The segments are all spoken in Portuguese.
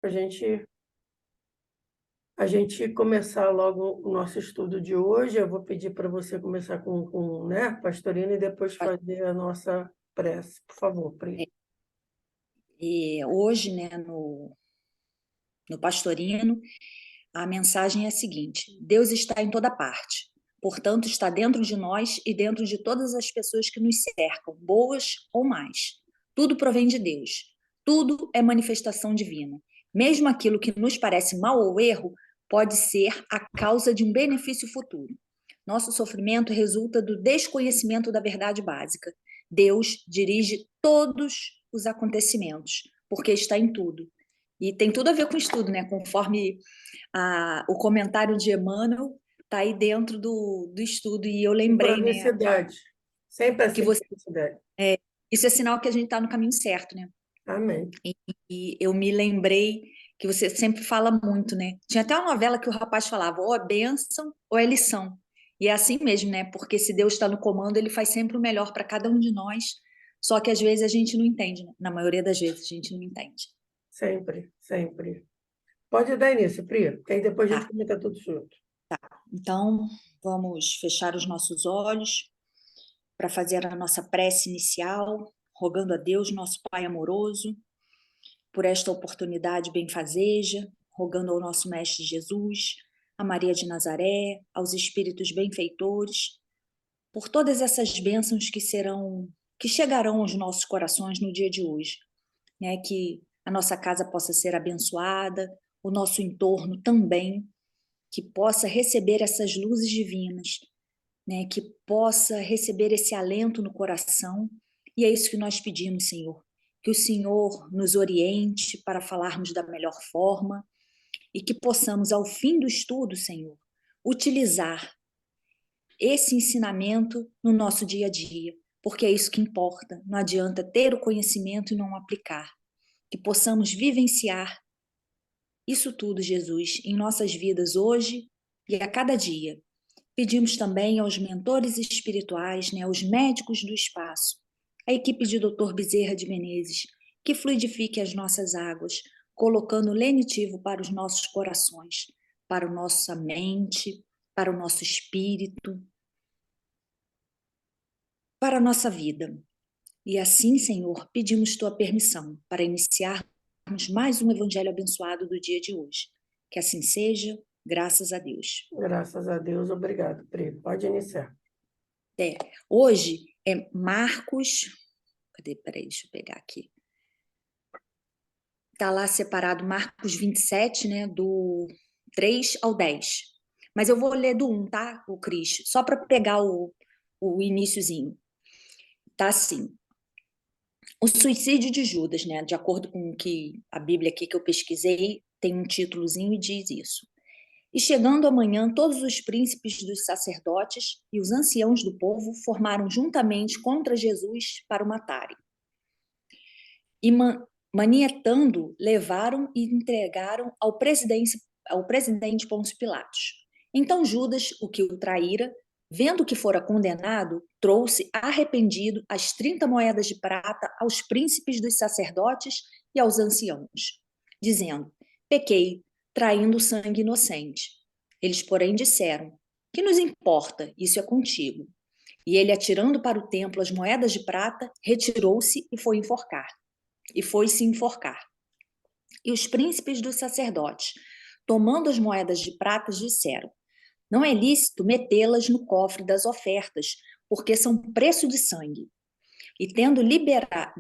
a gente, a gente começar logo o nosso estudo de hoje. Eu vou pedir para você começar né, Pastorina, e depois fazer a nossa prece. Por favor, Pri. E hoje, né, no Pastorino, a mensagem é a seguinte: Deus está em toda parte, portanto, está dentro de nós e dentro de todas as pessoas que nos cercam, boas ou más. Tudo provém de Deus, tudo é manifestação divina. Mesmo aquilo que nos parece mal ou erro pode ser a causa de um benefício futuro. Nosso sofrimento resulta do desconhecimento da verdade básica. Deus dirige todos os acontecimentos, porque está em tudo. E tem tudo a ver com estudo, né? Conforme o comentário de Emmanuel está aí dentro do estudo, e eu lembrei, né, Sincronicidade. Sempre a que você, sincronicidade. isso é sinal que a gente está no caminho certo, né? Amém. E eu me lembrei que você sempre fala muito, né? Tinha até uma novela que o rapaz falava, ou é bênção ou é lição. E é assim mesmo, né? Porque se Deus está no comando, ele faz sempre o melhor para cada um de nós, só que às vezes a gente não entende, né? Na maioria das vezes a gente não entende. Sempre, sempre. Pode dar início, Pri, porque aí depois a gente Tá, comenta tudo junto. então vamos fechar os nossos olhos para fazer a nossa prece inicial, rogando a Deus, nosso Pai amoroso, por esta oportunidade benfazeja, rogando ao nosso Mestre Jesus, a Maria de Nazaré, aos espíritos benfeitores, por todas essas bênçãos que chegarão aos nossos corações no dia de hoje, né? Que a nossa casa possa ser abençoada, o nosso entorno também, que possa receber essas luzes divinas, né, que possa receber esse alento no coração. E é isso que nós pedimos, Senhor, que o Senhor nos oriente para falarmos da melhor forma e que possamos, ao fim do estudo, Senhor, utilizar esse ensinamento no nosso dia a dia, porque é isso que importa. Não adianta ter o conhecimento e não aplicar. Que possamos vivenciar isso tudo, Jesus, em nossas vidas hoje e a cada dia. Pedimos também aos mentores espirituais, né, aos médicos do espaço, a equipe de Dr. Bezerra de Menezes, que fluidifique as nossas águas, colocando lenitivo para os nossos corações, para a nossa mente, para o nosso espírito, para a nossa vida. E assim, Senhor, pedimos tua permissão para iniciarmos mais um evangelho abençoado do dia de hoje. Que assim seja, graças a Deus. Graças a Deus, obrigado, Pri. Pode iniciar. Hoje é Marcos. Cadê? Peraí, deixa eu pegar aqui. Está lá separado Marcos 27, né? Do 3 ao 10. Mas eu vou ler do 1, tá, o Cris? Só para pegar o iniciozinho. Tá assim. O suicídio de Judas, né? De acordo com o que a Bíblia aqui que eu pesquisei, tem um títulozinho e diz isso. E chegando amanhã, todos os príncipes dos sacerdotes e os anciãos do povo formaram juntamente contra Jesus para o matarem. E manietando, levaram e entregaram ao presidente Pôncio Pilatos. Então Judas, o que o traíra, vendo que fora condenado, trouxe arrependido as 30 moedas de prata aos príncipes dos sacerdotes e aos anciãos, dizendo: pequei, traindo sangue inocente. Eles, porém, disseram: que nos importa, isso é contigo. E ele, atirando para o templo as moedas de prata, retirou-se e foi enforcar. E foi se enforcar. E os príncipes dos sacerdotes, tomando as moedas de prata, disseram: não é lícito metê-las no cofre das ofertas, porque são preço de sangue. E tendo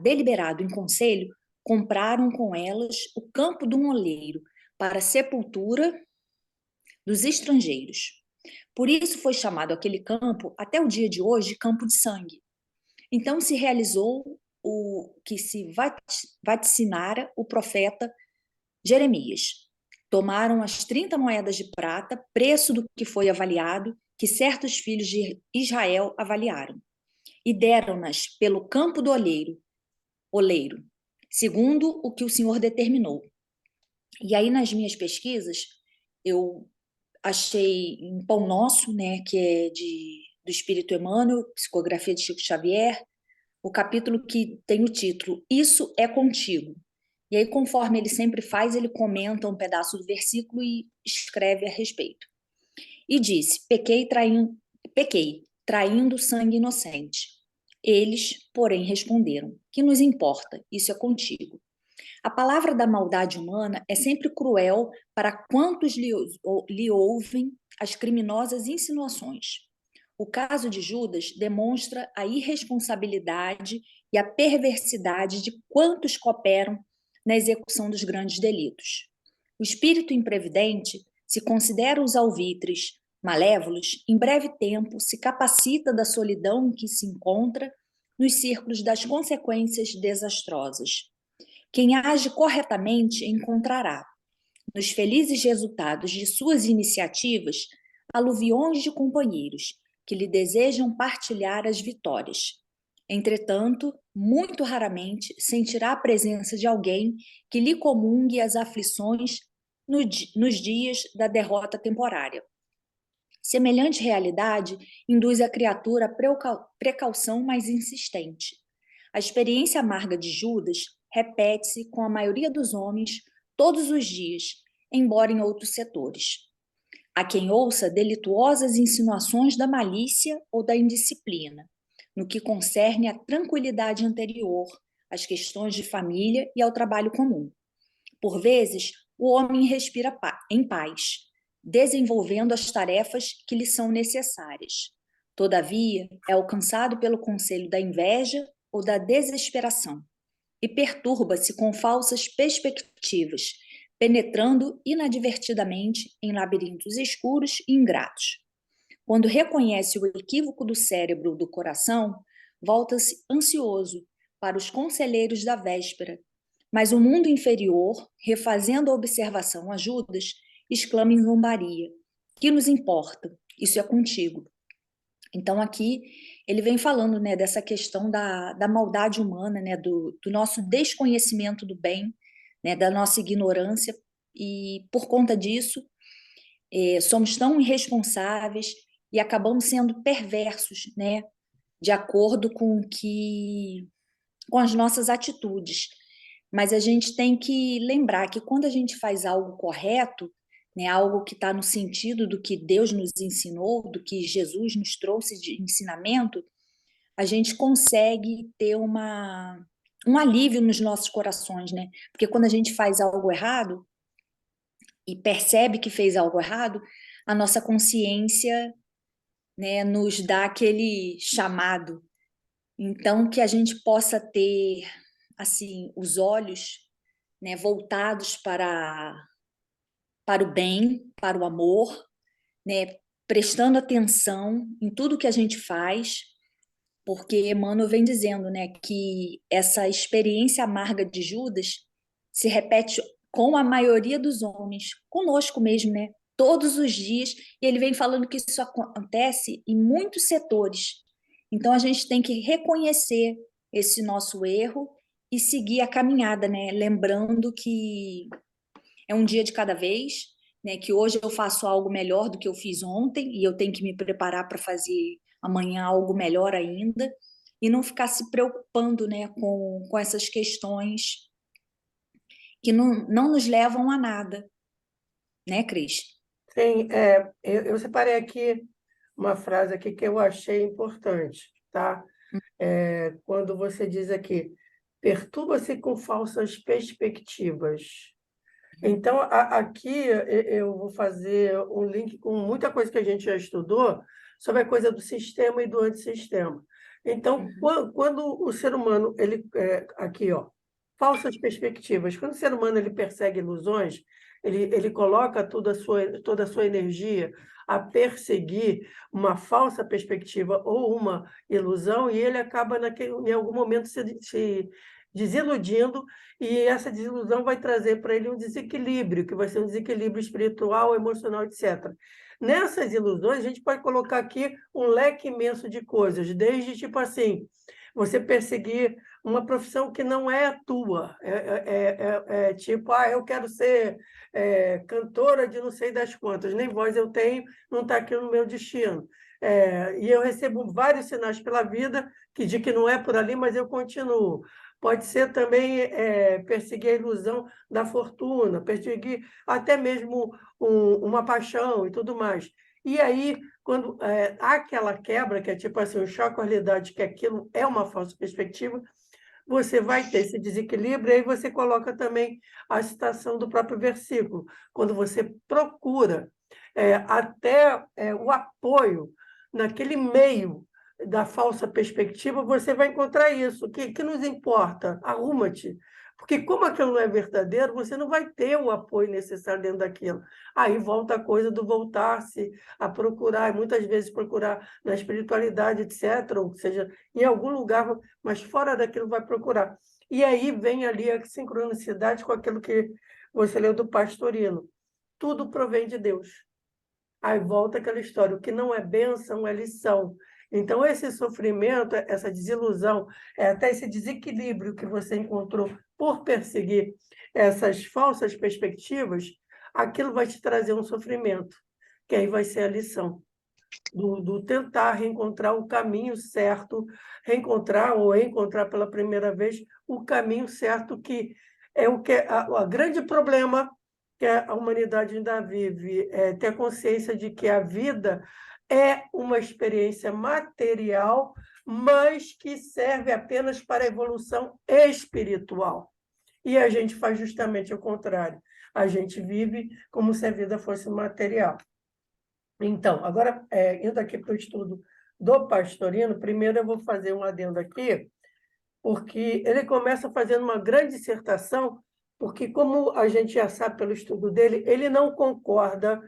deliberado em conselho, compraram com elas o campo de um oleiro para a sepultura dos estrangeiros. Por isso foi chamado aquele campo, até o dia de hoje, campo de sangue. Então se realizou o que se vaticinara o profeta Jeremias. Tomaram as 30 moedas de prata, preço do que foi avaliado, que certos filhos de Israel avaliaram, e deram-nas pelo campo do oleiro, segundo o que o Senhor determinou. E aí, nas minhas pesquisas, eu achei em Pão Nosso, né, que é do Espírito Emmanuel, psicografia de Chico Xavier, o capítulo que tem o título Isso é Contigo. E aí, conforme ele sempre faz, ele comenta um pedaço do versículo e escreve a respeito. E disse: pequei, traindo sangue inocente. Eles, porém, responderam: que nos importa? Isso é contigo. A palavra da maldade humana é sempre cruel para quantos lhe ouvem as criminosas insinuações. O caso de Judas demonstra a irresponsabilidade e a perversidade de quantos cooperam na execução dos grandes delitos. O espírito imprevidente se considera os alvitres malévolos, em breve tempo se capacita da solidão em que se encontra nos círculos das consequências desastrosas. Quem age corretamente encontrará, nos felizes resultados de suas iniciativas, aluviões de companheiros que lhe desejam partilhar as vitórias. Entretanto, muito raramente sentirá a presença de alguém que lhe comungue as aflições nos dias da derrota temporária. Semelhante realidade induz a criatura a precaução mais insistente. A experiência amarga de Judas repete-se com a maioria dos homens todos os dias, embora em outros setores. Há quem ouça delituosas insinuações da malícia ou da indisciplina, no que concerne à tranquilidade anterior, às questões de família e ao trabalho comum. Por vezes, o homem respira em paz, desenvolvendo as tarefas que lhe são necessárias. Todavia, é alcançado pelo conselho da inveja ou da desesperação e perturba-se com falsas perspectivas, penetrando inadvertidamente em labirintos escuros e ingratos. Quando reconhece o equívoco do cérebro ou do coração, volta-se ansioso para os conselheiros da véspera, mas o mundo inferior, refazendo a observação a Judas, exclama em zombaria: que nos importa? Isso é contigo. Então, aqui ele vem falando, né, dessa questão da maldade humana, né, do nosso desconhecimento do bem, né, da nossa ignorância, e por conta disso, somos tão irresponsáveis e acabamos sendo perversos, né, de acordo com as nossas atitudes. Mas a gente tem que lembrar que quando a gente faz algo correto, né, algo que está no sentido do que Deus nos ensinou, do que Jesus nos trouxe de ensinamento, a gente consegue ter um alívio nos nossos corações, né? Porque quando a gente faz algo errado e percebe que fez algo errado, a nossa consciência, né, nos dá aquele chamado. Então, que a gente possa ter, assim, os olhos, né, voltados para o bem, para o amor, né, prestando atenção em tudo que a gente faz, porque Emmanuel vem dizendo, né, que essa experiência amarga de Judas se repete com a maioria dos homens, conosco mesmo, né, todos os dias, e ele vem falando que isso acontece em muitos setores. Então a gente tem que reconhecer esse nosso erro e seguir a caminhada, né, lembrando que é um dia de cada vez, né? Que hoje eu faço algo melhor do que eu fiz ontem e eu tenho que me preparar para fazer amanhã algo melhor ainda e não ficar se preocupando, né, com essas questões que não nos levam a nada, né, Cris? Sim, eu separei aqui uma frase aqui que eu achei importante, tá? Quando você diz aqui, perturba-se com falsas perspectivas. Então, aqui eu vou fazer um link com muita coisa que a gente já estudou sobre a coisa do sistema e do antissistema. Então, Uhum. quando o ser humano, aqui, ó, falsas perspectivas, quando o ser humano ele persegue ilusões, ele coloca toda a sua energia a perseguir uma falsa perspectiva ou uma ilusão, e ele acaba, em algum momento, se desiludindo, e essa desilusão vai trazer para ele um desequilíbrio, que vai ser um desequilíbrio espiritual, emocional, etc. Nessas ilusões, a gente pode colocar aqui um leque imenso de coisas, desde, tipo assim, você perseguir uma profissão que não é a tua. Tipo, eu quero ser cantora de não sei das quantas, nem voz eu tenho, não está aqui no meu destino. E eu recebo vários sinais pela vida de que não é por ali, mas eu continuo. pode ser também perseguir a ilusão da fortuna, perseguir até mesmo uma paixão e tudo mais. E aí, quando há aquela quebra, que é tipo assim, um choque com a realidade, que aquilo é uma falsa perspectiva, você vai ter esse desequilíbrio, e aí você coloca também a citação do próprio versículo, quando você procura até o apoio naquele meio da falsa perspectiva, você vai encontrar isso. O que nos importa? Arruma-te. Porque como aquilo não é verdadeiro, você não vai ter o apoio necessário dentro daquilo. Aí volta a coisa do voltar-se a procurar, e muitas vezes procurar na espiritualidade, etc., ou seja, em algum lugar, mas fora daquilo vai procurar. E aí vem ali a sincronicidade com aquilo que você leu do Pastorino. Tudo provém de Deus. Aí volta aquela história, o que não é bênção é lição. Então, esse sofrimento, essa desilusão, até esse desequilíbrio que você encontrou por perseguir essas falsas perspectivas, aquilo vai te trazer um sofrimento, que aí vai ser a lição do tentar reencontrar o caminho certo, reencontrar ou encontrar pela primeira vez o caminho certo, que é o que a grande problema que a humanidade ainda vive, é ter consciência de que a vida é uma experiência material, mas que serve apenas para a evolução espiritual. E a gente faz justamente o contrário. A gente vive como se a vida fosse material. Então, agora, indo aqui para o estudo do Pastorino, primeiro eu vou fazer um adendo aqui, porque ele começa fazendo uma grande dissertação, porque, como a gente já sabe pelo estudo dele, ele não concorda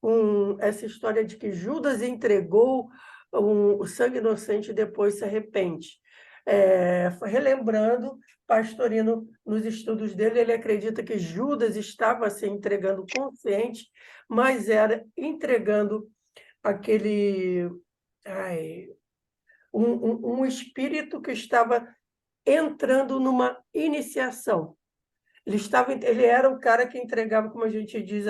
com essa história de que Judas entregou o sangue inocente e depois se arrepende. Relembrando, Pastorino, nos estudos dele, ele acredita que Judas estava se entregando consciente, mas era entregando aquele um espírito que estava entrando numa iniciação. Ele era o cara que entregava, como a gente diz,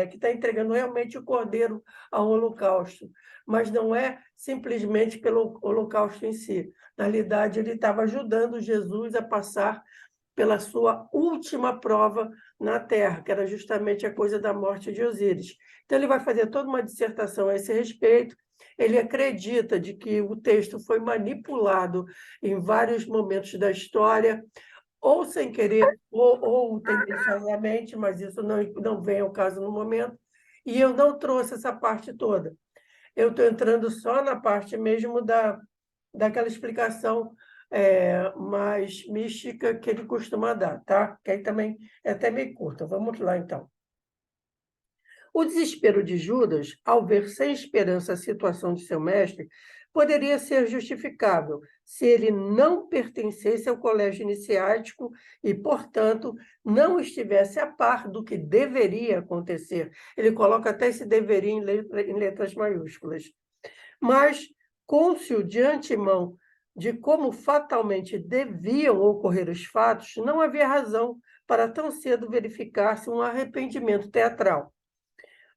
que está entregando realmente o cordeiro ao holocausto, mas não é simplesmente pelo holocausto em si. Na realidade, ele estava ajudando Jesus a passar pela sua última prova na Terra, que era justamente a coisa da morte de Osíris. Então, ele vai fazer toda uma dissertação a esse respeito. Ele acredita de que o texto foi manipulado em vários momentos da história, ou sem querer, ou tendenciosamente, mas isso não vem ao caso no momento, e eu não trouxe essa parte toda. Eu estou entrando só na parte mesmo daquela explicação mais mística que ele costuma dar, tá? Que aí também é até meio curta. Vamos lá, então. O desespero de Judas, ao ver sem esperança a situação de seu mestre, poderia ser justificável se ele não pertencesse ao colégio iniciático e, portanto, não estivesse a par do que deveria acontecer. Ele coloca até esse deveria em letras maiúsculas. Mas, cônscio de antemão de como fatalmente deviam ocorrer os fatos, não havia razão para tão cedo verificar-se um arrependimento teatral.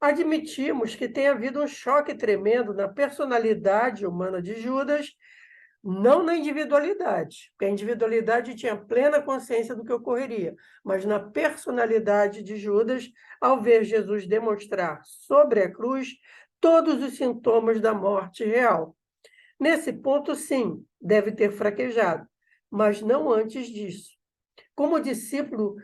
Admitimos que tenha havido um choque tremendo na personalidade humana de Judas, não na individualidade, porque a individualidade tinha plena consciência do que ocorreria, mas na personalidade de Judas, ao ver Jesus demonstrar sobre a cruz todos os sintomas da morte real. Nesse ponto, sim, deve ter fraquejado, mas não antes disso. Como discípulo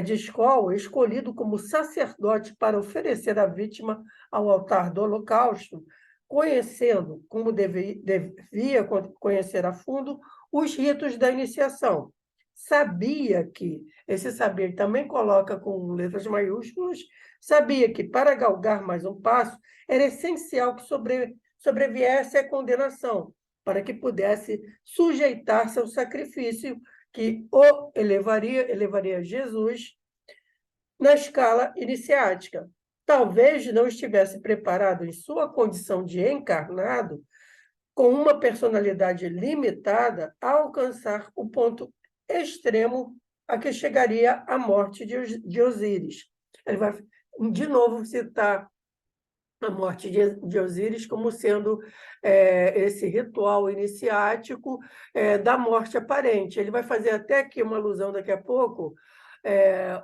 de escola, escolhido como sacerdote para oferecer a vítima ao altar do holocausto, conhecendo, como devia conhecer a fundo, os ritos da iniciação. Sabia que, esse saber também coloca com letras maiúsculas, sabia que para galgar mais um passo, era essencial que sobreviesse a condenação, para que pudesse sujeitar-se ao sacrifício que o elevaria Jesus na escala iniciática. Talvez não estivesse preparado em sua condição de encarnado, com uma personalidade limitada, a alcançar o ponto extremo a que chegaria a morte de Osíris. Ele vai, de novo, citar a morte de Osíris como sendo esse ritual iniciático da morte aparente. Ele vai fazer até aqui uma alusão daqui a pouco,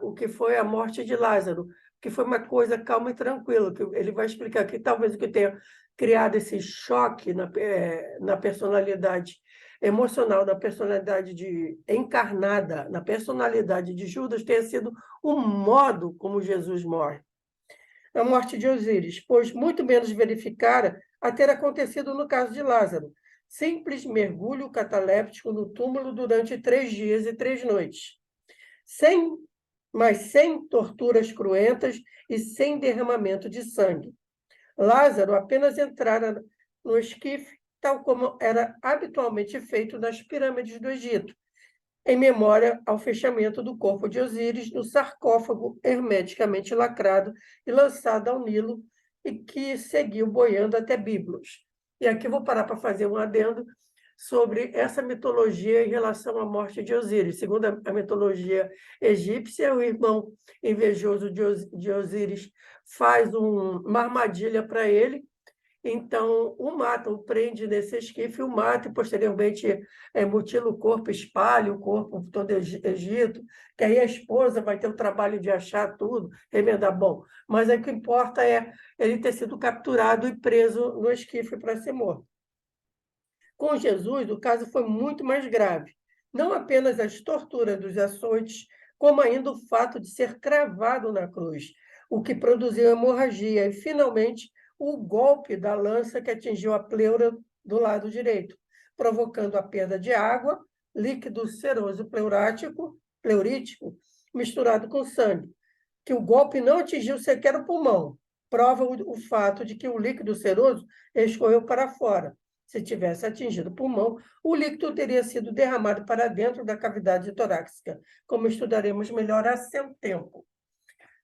o que foi a morte de Lázaro, que foi uma coisa calma e tranquila, que ele vai explicar que talvez o que tenha criado esse choque na personalidade emocional, na personalidade encarnada, na personalidade de Judas, tenha sido o modo como Jesus morre. A morte de Osíris, pois muito menos verificara a ter acontecido no caso de Lázaro. Simples mergulho cataléptico no túmulo durante 3 dias e 3 noites. Mas sem torturas cruentas e sem derramamento de sangue. Lázaro apenas entrara no esquife, tal como era habitualmente feito nas pirâmides do Egito, em memória ao fechamento do corpo de Osíris no sarcófago hermeticamente lacrado e lançado ao Nilo, e que seguiu boiando até Biblos. E aqui vou parar para fazer um adendo sobre essa mitologia em relação à morte de Osíris. Segundo a mitologia egípcia, o irmão invejoso de Osíris faz uma armadilha para ele, então o mata, o prende nesse esquife, o mata e posteriormente mutila o corpo, espalha o corpo por todo o Egito, que aí a esposa vai ter o trabalho de achar tudo, remendar. Bom, mas o que importa é ele ter sido capturado e preso no esquife para ser morto. Com Jesus, o caso foi muito mais grave. Não apenas as torturas dos açoites, como ainda o fato de ser cravado na cruz, o que produziu hemorragia, e, finalmente, o golpe da lança que atingiu a pleura do lado direito, provocando a perda de água, líquido seroso pleurítico, misturado com sangue, que o golpe não atingiu sequer o pulmão. Prova o fato de que o líquido seroso escorreu para fora. Se tivesse atingido o pulmão, o líquido teria sido derramado para dentro da cavidade torácica, como estudaremos melhor a seu tempo.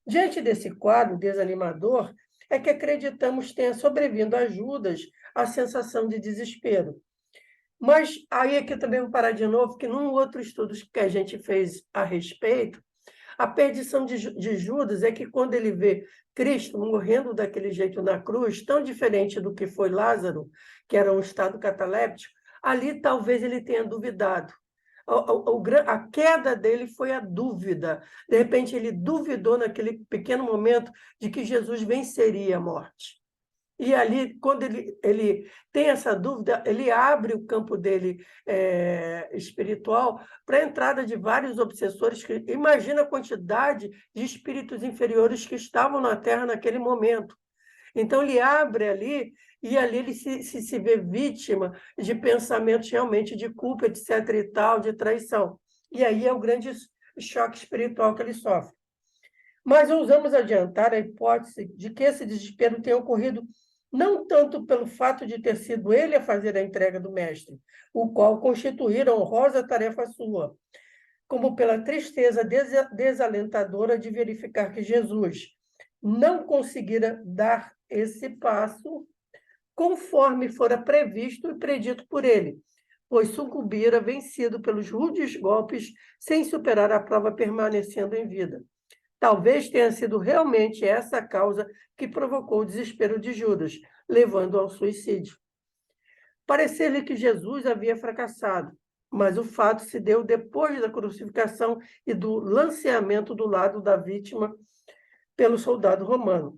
Diante desse quadro desanimador, é que acreditamos tenha sobrevindo a Judas a sensação de desespero. Mas aí aqui também vou parar de novo, que num outro estudo que a gente fez a respeito, a perdição de Judas é que quando ele vê Cristo morrendo daquele jeito na cruz, tão diferente do que foi Lázaro, que era um estado cataléptico, ali talvez ele tenha duvidado. A queda dele foi a dúvida. De repente, ele duvidou naquele pequeno momento de que Jesus venceria a morte. E ali, quando ele tem essa dúvida, ele abre o campo dele espiritual para a entrada de vários obsessores. Imagina a quantidade de espíritos inferiores que estavam na Terra naquele momento. Então, ele abre ali, e ali ele se vê vítima de pensamentos realmente de culpa, etc. e tal, de traição. E aí é o grande choque espiritual que ele sofre. Mas ousamos adiantar a hipótese de que esse desespero tenha ocorrido não tanto pelo fato de ter sido ele a fazer a entrega do mestre, o qual constituíra honrosa tarefa sua, como pela tristeza desalentadora de verificar que Jesus não conseguira dar esse passo conforme fora previsto e predito por ele, pois sucumbira vencido pelos rudes golpes sem superar a prova permanecendo em vida. Talvez tenha sido realmente essa a causa que provocou o desespero de Judas, levando ao suicídio. Parecia-lhe que Jesus havia fracassado, mas o fato se deu depois da crucificação e do lanceamento do lado da vítima pelo soldado romano.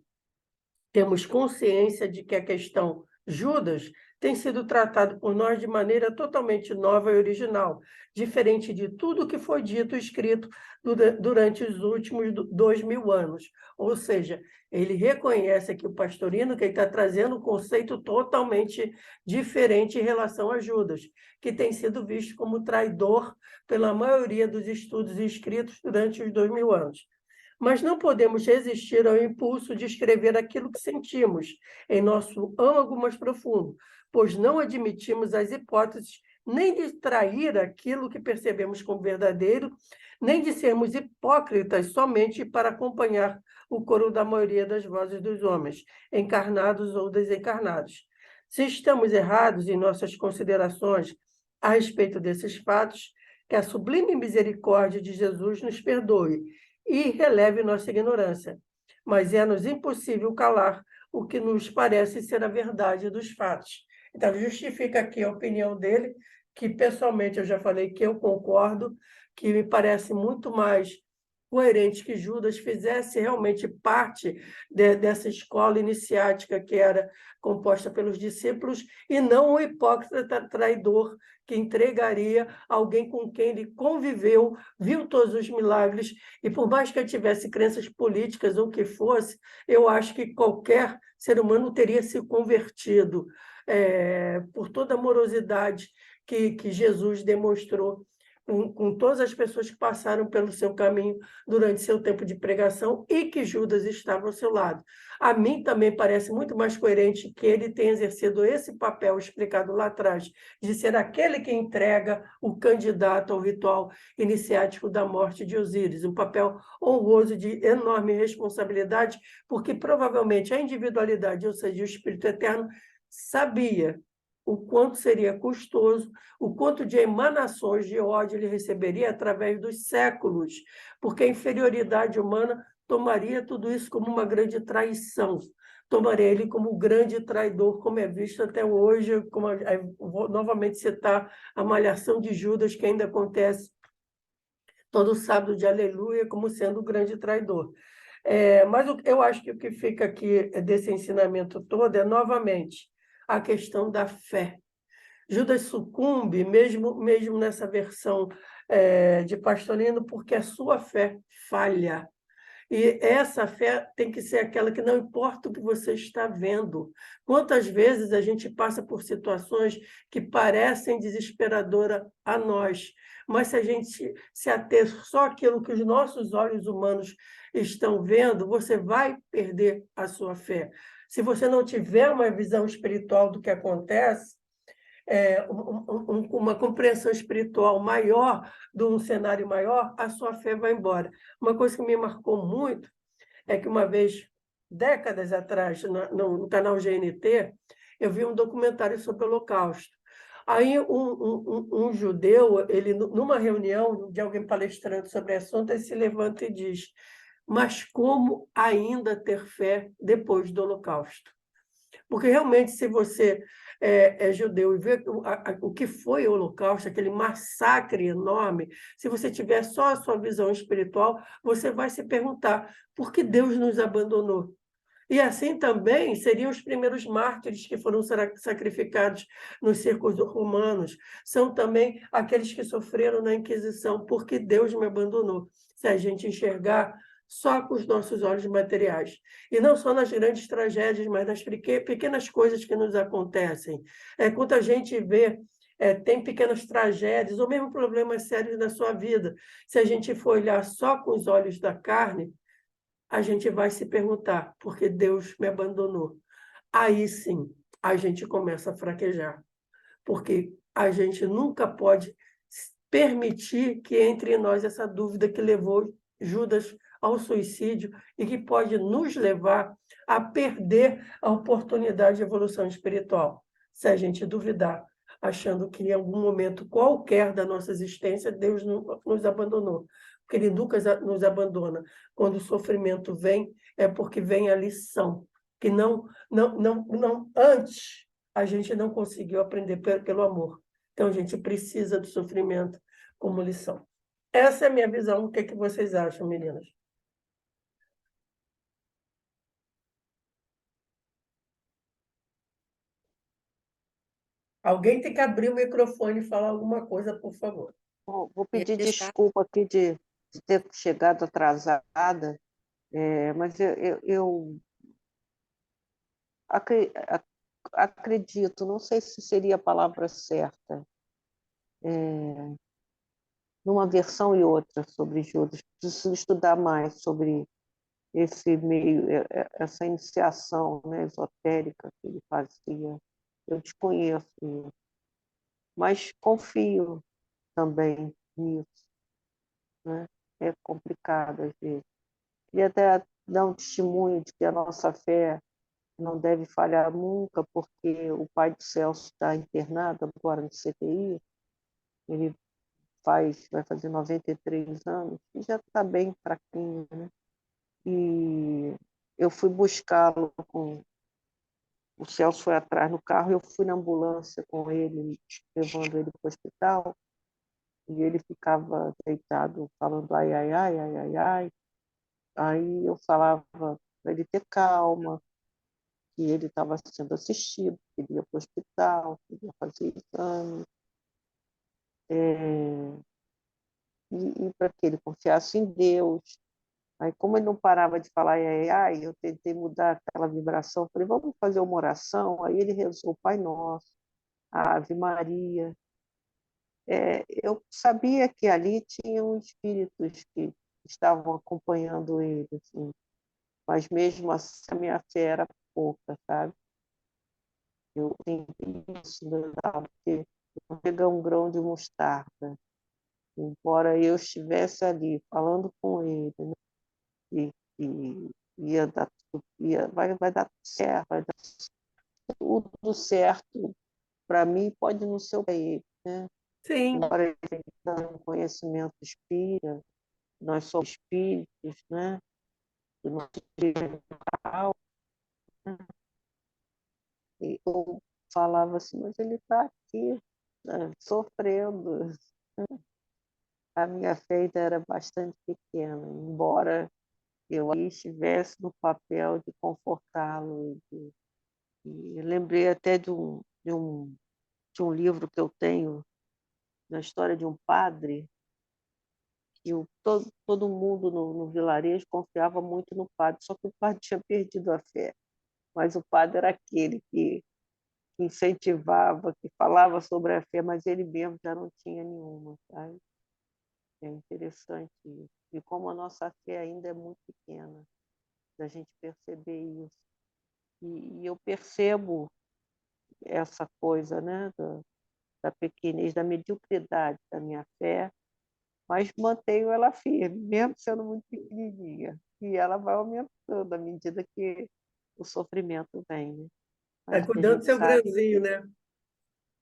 Temos consciência de que a questão Judas tem sido tratado por nós de maneira totalmente nova e original, diferente de tudo que foi dito e escrito durante os últimos 2000 anos. Ou seja, ele reconhece aqui o Pastorino que ele está trazendo um conceito totalmente diferente em relação a Judas, que tem sido visto como traidor pela maioria dos estudos escritos durante os 2000 anos. Mas não podemos resistir ao impulso de escrever aquilo que sentimos em nosso âmago mais profundo, pois não admitimos as hipóteses nem de trair aquilo que percebemos como verdadeiro, nem de sermos hipócritas somente para acompanhar o coro da maioria das vozes dos homens, encarnados ou desencarnados. Se estamos errados em nossas considerações a respeito desses fatos, que a sublime misericórdia de Jesus nos perdoe e releve nossa ignorância. mas é-nos impossível calar o que nos parece ser a verdade dos fatos. Então, ele justifica aqui a opinião dele, que pessoalmente eu já falei que eu concordo, que me parece muito mais coerente que Judas fizesse realmente parte dessa escola iniciática que era composta pelos discípulos, e não o hipócrita traidor que entregaria alguém com quem ele conviveu, viu todos os milagres, e por mais que ele tivesse crenças políticas ou o que fosse, eu acho que qualquer ser humano teria se convertido por toda a amorosidade que Jesus demonstrou com todas as pessoas que passaram pelo seu caminho durante seu tempo de pregação e que Judas estava ao seu lado. A mim também parece muito mais coerente que ele tenha exercido esse papel explicado lá atrás, de ser aquele que entrega o candidato ao ritual iniciático da morte de Osíris, um papel honroso de enorme responsabilidade, porque provavelmente a individualidade, ou seja, o Espírito Eterno, sabia o quanto seria custoso, o quanto de emanações de ódio ele receberia através dos séculos, porque a inferioridade humana tomaria tudo isso como uma grande traição, tomaria ele como um grande traidor, como é visto até hoje, vou novamente citar a malhação de Judas, que ainda acontece todo sábado de Aleluia, como sendo o grande traidor. Mas eu acho que o que fica aqui desse ensinamento todo é, novamente, a questão da fé. Judas sucumbe, mesmo nessa versão de Pastorino, porque a sua fé falha. E essa fé tem que ser aquela que não importa o que você está vendo. Quantas vezes a gente passa por situações que parecem desesperadoras a nós, mas se a gente se ater só àquilo que os nossos olhos humanos estão vendo, você vai perder a sua fé. Se você não tiver uma visão espiritual do que acontece, uma compreensão espiritual maior, de um cenário maior, a sua fé vai embora. Uma coisa que me marcou muito é que uma vez, décadas atrás, no canal GNT, eu vi um documentário sobre o Holocausto. Aí um judeu, ele numa reunião de alguém palestrando sobre o assunto, ele se levanta e diz: mas como ainda ter fé depois do Holocausto? Porque realmente, se você é judeu e vê o que foi o Holocausto, aquele massacre enorme, se você tiver só a sua visão espiritual, você vai se perguntar por que Deus nos abandonou. E assim também seriam os primeiros mártires que foram sacrificados nos circos romanos. São também aqueles que sofreram na Inquisição, porque Deus me abandonou. Se a gente enxergar só com os nossos olhos materiais. E não só nas grandes tragédias, mas nas pequenas coisas que nos acontecem. Quando a gente vê, tem pequenas tragédias, ou mesmo problemas sérios na sua vida, se a gente for olhar só com os olhos da carne, a gente vai se perguntar, por que Deus me abandonou? Aí sim, a gente começa a fraquejar, porque a gente nunca pode permitir que entre em nós essa dúvida que levou Judas ao suicídio e que pode nos levar a perder a oportunidade de evolução espiritual, se a gente duvidar, achando que em algum momento qualquer da nossa existência Deus nos abandonou. Porque ele nunca nos abandona. Quando o sofrimento vem, é porque vem a lição, que antes a gente não conseguiu aprender pelo amor. Então, a gente precisa do sofrimento como lição. Essa é a minha visão. O que é que vocês acham, meninas? Alguém tem que abrir o microfone e falar alguma coisa, por favor. Vou pedir desculpa aqui de ter chegado atrasada, mas eu acredito, não sei se seria a palavra certa, numa versão e outra sobre Judas. Preciso estudar mais sobre esse meio, essa iniciação, né, esotérica que ele fazia. Eu desconheço isso, mas confio também nisso, né? É complicado às vezes. Queria até dar um testemunho de que a nossa fé não deve falhar nunca, porque o Pai do Céu está internado agora no CTI, ele vai fazer 93 anos, e já está bem fraquinho, né? e eu fui buscá-lo com... O Celso foi atrás no carro, eu fui na ambulância com ele, levando ele para o hospital, e ele ficava deitado, falando ai, ai, ai, ai, ai, ai. Aí eu falava para ele ter calma, que ele estava sendo assistido, que ele ia para o hospital, que ele ia fazer exame, e para que ele confiasse em Deus. Aí, como ele não parava de falar ai, ai, ai, eu tentei mudar aquela vibração, falei, vamos fazer uma oração. Aí ele rezou o Pai Nosso, a Ave Maria. Eu sabia que ali tinham espíritos que estavam acompanhando ele, assim, mas mesmo assim a minha fé era pouca, sabe? Eu entendi isso, né? Porque eu pegar um grão de mostarda, embora eu estivesse ali falando com ele, né? E ia dar vai dar certo, vai dar tudo certo para mim, pode não ser para ele, né? Sim, Embora ele tenha um conhecimento espírita, nós somos espíritos, né? Do nosso espiritual, né? E eu falava assim, mas ele está aqui, né? Sofrendo. A minha fé ainda era bastante pequena, embora eu aí estivesse no papel de confortá-lo. E lembrei até de um livro que eu tenho, na história de um padre, que todo mundo no vilarejo confiava muito no padre, só que o padre tinha perdido a fé. Mas o padre era aquele que incentivava, que falava sobre a fé, mas ele mesmo já não tinha nenhuma, sabe? É interessante isso. E como a nossa fé ainda é muito pequena, da gente perceber isso. E eu percebo essa coisa, né, da pequenez, da mediocridade da minha fé, mas mantenho ela firme, mesmo sendo muito pequenininha. E ela vai aumentando à medida que o sofrimento vem, né? vai Mas a cuidando do gente seu sabe grãozinho, que né?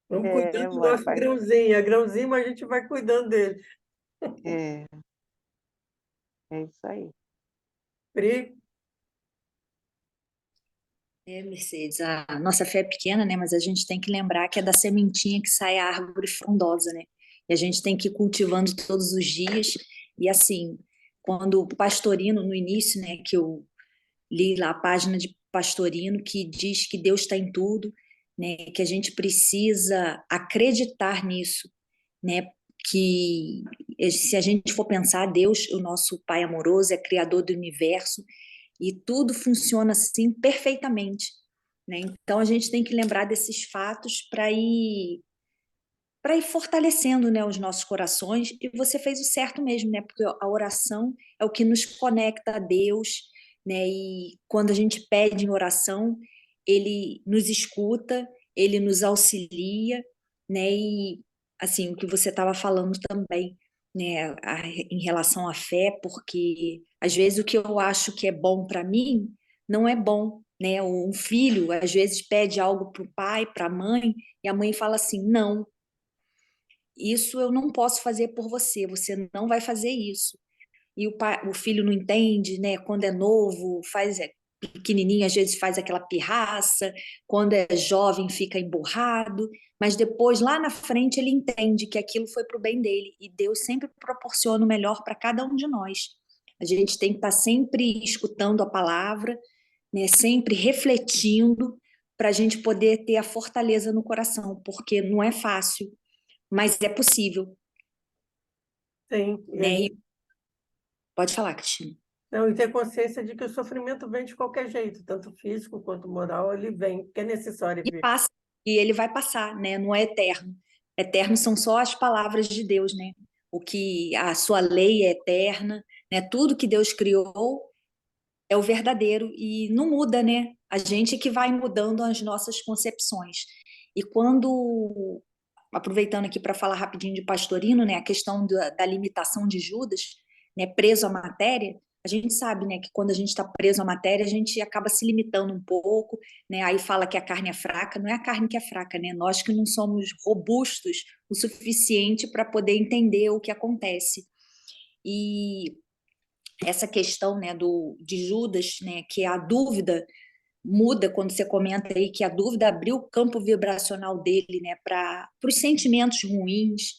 Vamos cuidando do vai, nosso vai, grãozinho. É grãozinho, mas a gente vai cuidando dele. é, é isso aí. Pri? Mercedes, a nossa fé é pequena, né? Mas a gente tem que lembrar que é da sementinha que sai a árvore frondosa, né? E a gente tem que ir cultivando todos os dias. E assim, quando o Pastorino, no início, né, que eu li lá a página de Pastorino, que diz que Deus está em tudo, né? Que a gente precisa acreditar nisso, né? Que se a gente for pensar, Deus, o nosso Pai amoroso, é criador do universo e tudo funciona assim perfeitamente, né? Então a gente tem que lembrar desses fatos para ir fortalecendo, né, os nossos corações. E você fez o certo mesmo, né? Porque a oração é o que nos conecta a Deus, né? E quando a gente pede em oração, Ele nos escuta, Ele nos auxilia, né? E assim, o que você estava falando também, né, em relação à fé, porque às vezes o que eu acho que é bom para mim não é bom, né? Um filho às vezes pede algo para o pai, para a mãe, e a mãe fala assim, não, isso eu não posso fazer por você, você não vai fazer isso. E o filho não entende, né? Quando é novo, pequenininho, às vezes faz aquela pirraça, quando é jovem fica emburrado, mas depois, lá na frente, ele entende que aquilo foi para o bem dele, e Deus sempre proporciona o melhor para cada um de nós. A gente tem que estar sempre escutando a palavra, né? Sempre refletindo, para a gente poder ter a fortaleza no coração, porque não é fácil, mas é possível, Sim. né? E pode falar, Cristina. Não, e ter consciência de que o sofrimento vem de qualquer jeito, tanto físico quanto moral, ele vem, porque é necessário E vir. passa, e ele vai passar, né? Não é eterno. Eterno são só as palavras de Deus, né? O que a sua lei é eterna, né? Tudo que Deus criou é o verdadeiro e não muda, né? A gente que vai mudando as nossas concepções. E quando, aproveitando aqui para falar rapidinho de Pastorino, né, a questão da limitação de Judas, né, preso à matéria, a gente sabe, né, que quando a gente está preso à matéria, a gente acaba se limitando um pouco, né, aí fala que a carne é fraca, não é a carne que é fraca, né, nós que não somos robustos o suficiente para poder entender o que acontece. E essa questão, né, de Judas, né, que a dúvida muda quando você comenta aí que a dúvida abriu o campo vibracional dele, né, para os sentimentos ruins,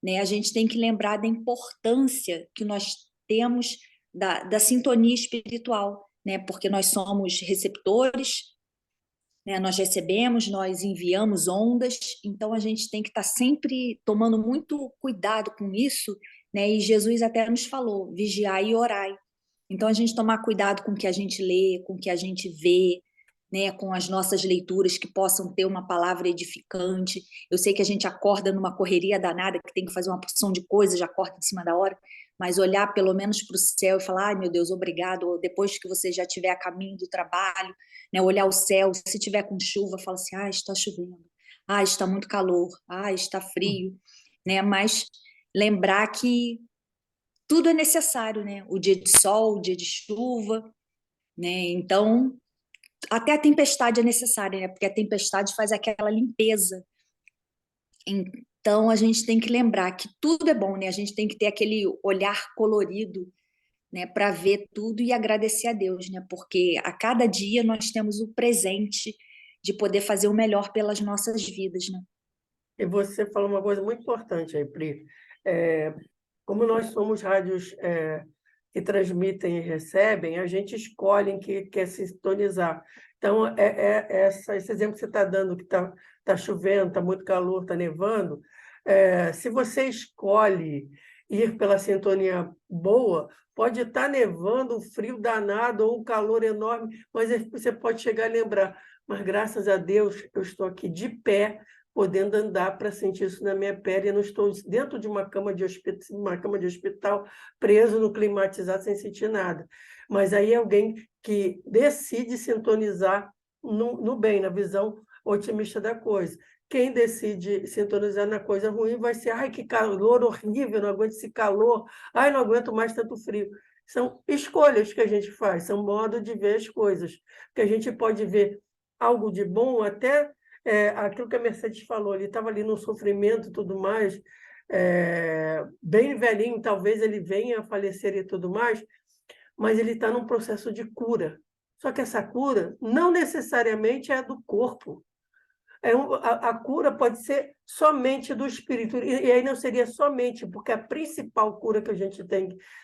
né? A gente tem que lembrar da importância que nós temos da sintonia espiritual, né? Porque nós somos receptores, né? Nós recebemos, nós enviamos ondas, então a gente tem que estar sempre tomando muito cuidado com isso, né? E Jesus até nos falou, vigiai e orai. Então a gente tomar cuidado com o que a gente lê, com o que a gente vê, né? Com as nossas leituras que possam ter uma palavra edificante. Eu sei que a gente acorda numa correria danada, que tem que fazer uma porção de coisas, já acorda em cima da hora, mas olhar pelo menos para o céu e falar, ai meu Deus, obrigado, ou depois que você já estiver a caminho do trabalho, né, olhar o céu, se tiver com chuva, fala assim, ah, está chovendo, ah, está muito calor, ah, está frio, né, mas lembrar que tudo é necessário, né, o dia de sol, o dia de chuva, né, então até a tempestade é necessária, né, porque a tempestade faz aquela limpeza, então a gente tem que lembrar que tudo é bom, né, a gente tem que ter aquele olhar colorido, né, para ver tudo e agradecer a Deus, né, porque a cada dia nós temos o presente de poder fazer o melhor pelas nossas vidas, né? E você falou uma coisa muito importante aí, Pri. Como nós somos rádios que transmitem e recebem, a gente escolhe em que quer sintonizar. Então, esse exemplo que você está dando, que tá chovendo, está muito calor, está nevando, se você escolhe ir pela sintonia boa, pode estar nevando, um frio danado ou um calor enorme, mas você pode chegar a lembrar, mas graças a Deus eu estou aqui de pé, podendo andar para sentir isso na minha pele, e não estou dentro de uma cama de hospital, preso no climatizado sem sentir nada. Mas aí é alguém que decide sintonizar no bem, na visão otimista da coisa. Quem decide sintonizar na coisa ruim vai ser, ai, que calor horrível, não aguento esse calor, ai, não aguento mais tanto frio. São escolhas que a gente faz, são modos de ver as coisas, que a gente pode ver algo de bom até aquilo que a Mercedes falou, ele estava ali no sofrimento e tudo mais, bem velhinho, talvez ele venha a falecer e tudo mais, mas ele está num processo de cura. Só que essa cura não necessariamente é do corpo. A cura pode ser somente do espírito, e aí não seria somente, porque a principal cura que a gente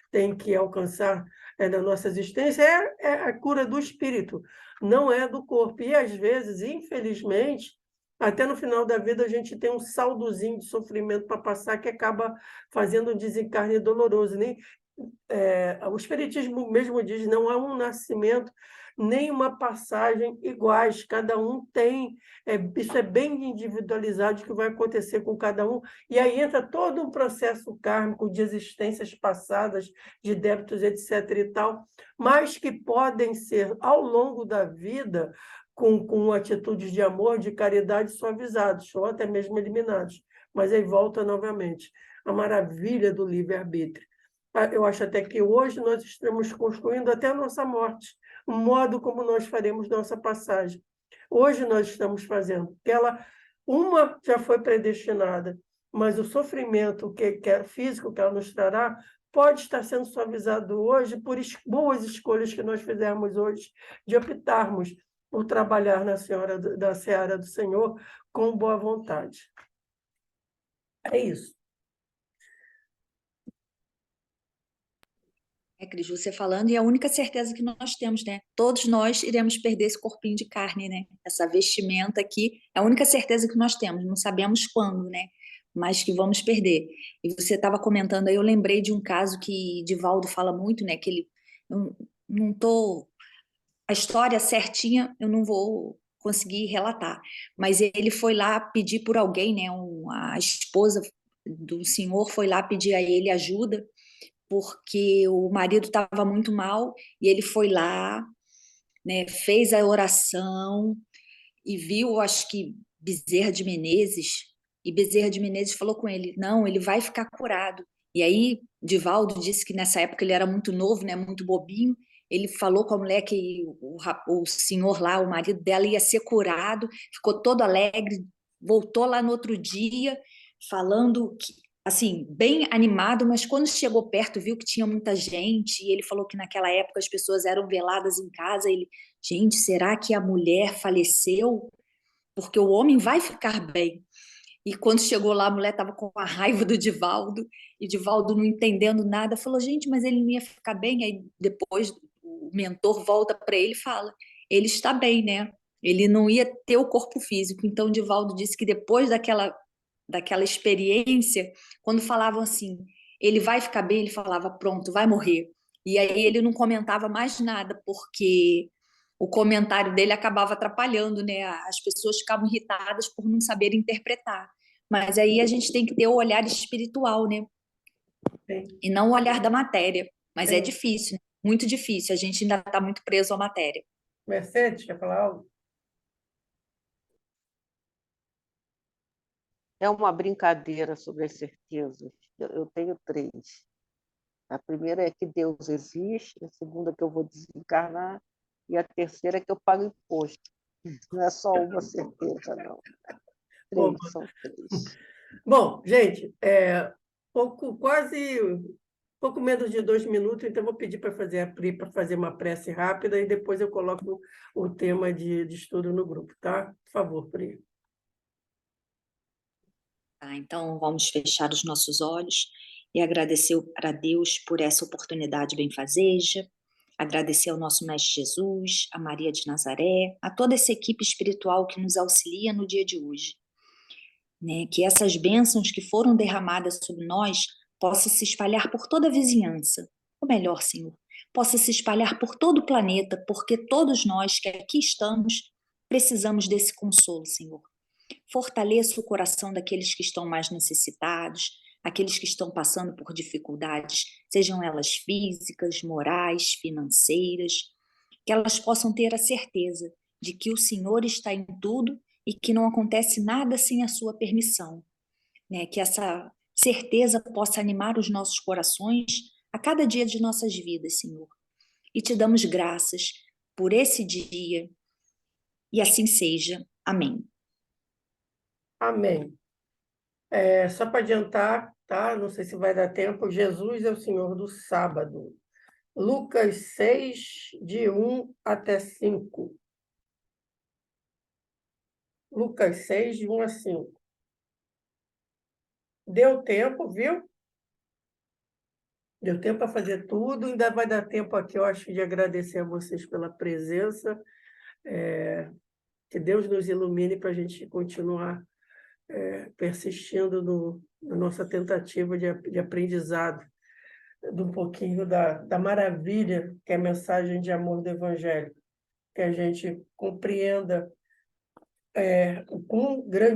tem que alcançar na nossa existência é a cura do espírito, não é do corpo. E às vezes, infelizmente, até no final da vida a gente tem um saldozinho de sofrimento para passar que acaba fazendo um desencarne doloroso. O Espiritismo mesmo diz, não há um nascimento nem uma passagem iguais, cada um tem, isso é bem individualizado, o que vai acontecer com cada um, e aí entra todo um processo kármico de existências passadas, de débitos, etc. e tal, mas que podem ser, ao longo da vida, com atitudes de amor, de caridade, suavizados, ou até mesmo eliminados. Mas aí volta novamente a maravilha do livre-arbítrio. Eu acho até que hoje nós estamos construindo até a nossa morte, o modo como nós faremos nossa passagem. Hoje nós estamos fazendo. Uma já foi predestinada, mas o sofrimento que é físico que ela nos trará pode estar sendo suavizado hoje por boas escolhas que nós fizermos hoje, de optarmos por trabalhar da seara do Senhor com boa vontade. É isso. Cris, você falando, e a única certeza que nós temos, né? Todos nós iremos perder esse corpinho de carne, né? Essa vestimenta aqui, é a única certeza que nós temos, não sabemos quando, né? Mas que vamos perder. E você estava comentando aí, eu lembrei de um caso que Divaldo fala muito, né? Que ele, não tô, a história certinha eu não vou conseguir relatar, mas ele foi lá pedir por alguém, né? A esposa do senhor foi lá pedir a ele ajuda, porque o marido estava muito mal e ele foi lá, né, fez a oração e viu, acho que Bezerra de Menezes, e Bezerra de Menezes falou com ele, não, ele vai ficar curado. E aí Divaldo disse que nessa época ele era muito novo, né, muito bobinho, ele falou com a mulher que o senhor lá, o marido dela, ia ser curado, ficou todo alegre, voltou lá no outro dia falando que assim, bem animado, mas quando chegou perto, viu que tinha muita gente, e ele falou que naquela época as pessoas eram veladas em casa. Ele, gente, será que a mulher faleceu? Porque o homem vai ficar bem. E quando chegou lá, a mulher estava com a raiva do Divaldo, e Divaldo não entendendo nada, falou, gente, mas ele não ia ficar bem? Aí depois o mentor volta para ele e fala, ele está bem, né? Ele não ia ter o corpo físico. Então, Divaldo disse que depois daquela experiência, quando falavam assim, ele vai ficar bem, ele falava, pronto, vai morrer. E aí ele não comentava mais nada, porque o comentário dele acabava atrapalhando, né? As pessoas ficavam irritadas por não saber interpretar. Mas aí a gente tem que ter o olhar espiritual, né? Sim, E não o olhar da matéria. Mas é sim. difícil, né? Muito difícil. A gente ainda está muito preso à matéria. Mercedes, quer falar algo? É uma brincadeira sobre as certezas. Eu tenho três. A primeira é que Deus existe, a segunda é que eu vou desencarnar, e a terceira é que eu pago imposto. Não é só uma certeza, não. Três, Opa. são três. Bom, gente, quase pouco menos de 2 minutos, então eu vou pedir para fazer a Pri para fazer uma prece rápida e depois eu coloco o tema de estudo no grupo, tá? Por favor, Pri. Tá, então, vamos fechar os nossos olhos e agradecer a Deus por essa oportunidade benfazeja, agradecer ao nosso Mestre Jesus, a Maria de Nazaré, a toda essa equipe espiritual que nos auxilia no dia de hoje, né? Que essas bênçãos que foram derramadas sobre nós possam se espalhar por toda a vizinhança, ou melhor, Senhor, possa se espalhar por todo o planeta, porque todos nós que aqui estamos precisamos desse consolo, Senhor. Fortaleça o coração daqueles que estão mais necessitados, aqueles que estão passando por dificuldades, sejam elas físicas, morais, financeiras, que elas possam ter a certeza de que o Senhor está em tudo e que não acontece nada sem a sua permissão, né? Que essa certeza possa animar os nossos corações a cada dia de nossas vidas, Senhor. E te damos graças por esse dia, e assim seja. Amém. Amém. Só para adiantar, tá? Não sei se vai dar tempo. Jesus é o Senhor do sábado. Lucas 6, de 1 até 5. Lucas 6, de 1 a 5. Deu tempo, viu? Deu tempo para fazer tudo. Ainda vai dar tempo aqui, eu acho, de agradecer a vocês pela presença. Que Deus nos ilumine para a gente continuar persistindo na nossa tentativa de aprendizado de um pouquinho da maravilha que é a mensagem de amor do Evangelho, que a gente compreenda o quão grande